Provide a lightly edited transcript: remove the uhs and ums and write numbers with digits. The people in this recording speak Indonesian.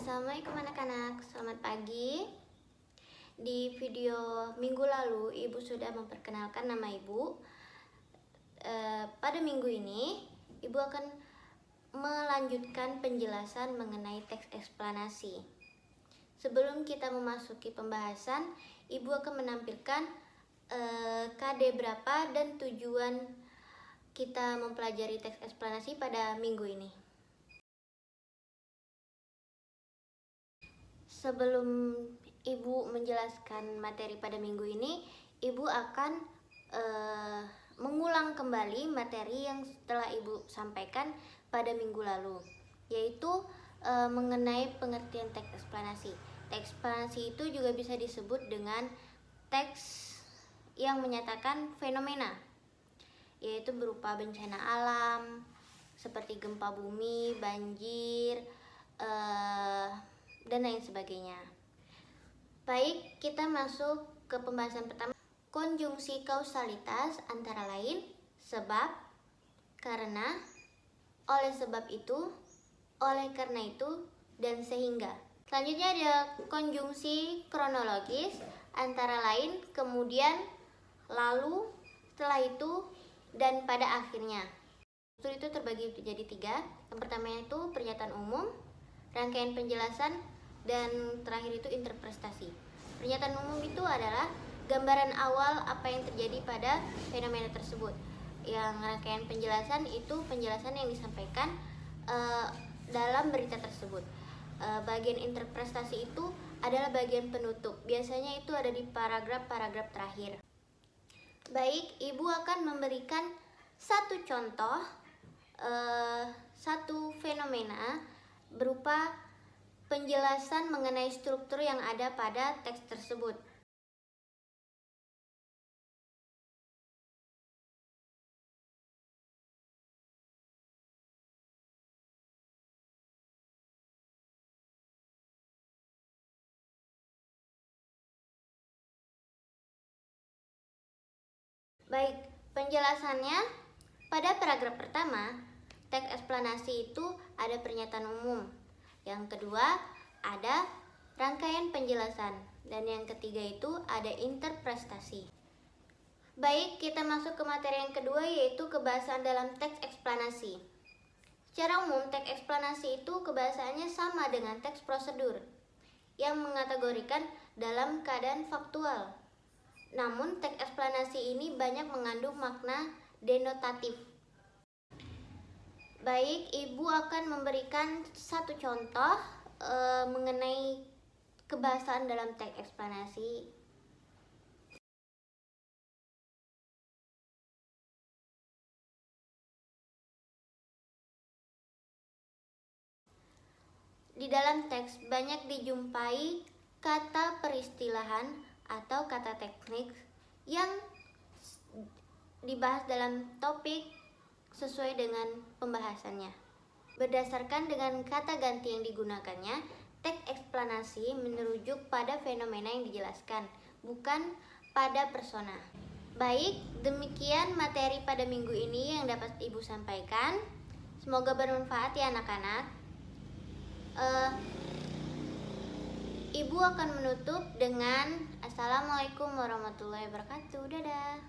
Assalamualaikum anak-anak, selamat pagi. Di video minggu lalu Ibu sudah memperkenalkan nama Ibu. Pada minggu ini Ibu akan melanjutkan penjelasan mengenai teks eksplanasi. Sebelum kita memasuki pembahasan, Ibu akan menampilkan KD berapa dan tujuan kita mempelajari teks eksplanasi pada minggu ini. Sebelum Ibu menjelaskan materi pada minggu ini, Ibu akan mengulang kembali materi yang telah Ibu sampaikan pada minggu lalu, yaitu mengenai pengertian teks eksplanasi. Teks eksplanasi itu juga bisa disebut dengan teks yang menyatakan fenomena, yaitu berupa bencana alam seperti gempa bumi, banjir, dan lain sebagainya. Baik, kita masuk ke pembahasan pertama. Konjungsi kausalitas antara lain sebab, karena, oleh sebab itu, oleh karena itu, dan sehingga. Selanjutnya ada konjungsi kronologis antara lain, kemudian, lalu, setelah itu, dan pada akhirnya. Itu terbagi menjadi 3. Yang pertama itu pernyataan umum, rangkaian penjelasan, dan terakhir itu interpretasi. Pernyataan umum itu adalah gambaran awal apa yang terjadi pada fenomena tersebut. Yang rangkaian penjelasan itu penjelasan yang disampaikan dalam berita tersebut. Bagian interpretasi itu adalah bagian penutup. Biasanya itu ada di paragraf-paragraf terakhir. Baik, Ibu akan memberikan satu contoh, satu fenomena berupa penjelasan mengenai struktur yang ada pada teks tersebut. Baik, penjelasannya pada paragraf pertama, teks eksplanasi itu ada pernyataan umum. Yang kedua, ada rangkaian penjelasan. Dan yang ketiga itu ada interpretasi. Baik, kita masuk ke materi yang kedua, yaitu kebahasan dalam teks eksplanasi. Secara umum, teks eksplanasi itu kebahasaannya sama dengan teks prosedur yang mengategorikan dalam keadaan faktual. Namun, teks eksplanasi ini banyak mengandung makna denotatif. Baik, Ibu akan memberikan satu contoh mengenai kebahasaan dalam teks eksplanasi. Di dalam teks banyak dijumpai kata peristilahan atau kata teknik yang dibahas dalam topik sesuai dengan pembahasannya. Berdasarkan dengan kata ganti yang digunakannya, teks eksplanasi merujuk pada fenomena yang dijelaskan, bukan pada persona. Baik, demikian materi pada minggu ini yang dapat Ibu sampaikan. Semoga bermanfaat ya anak-anak. Ibu akan menutup dengan Assalamualaikum warahmatullahi wabarakatuh. Dadah.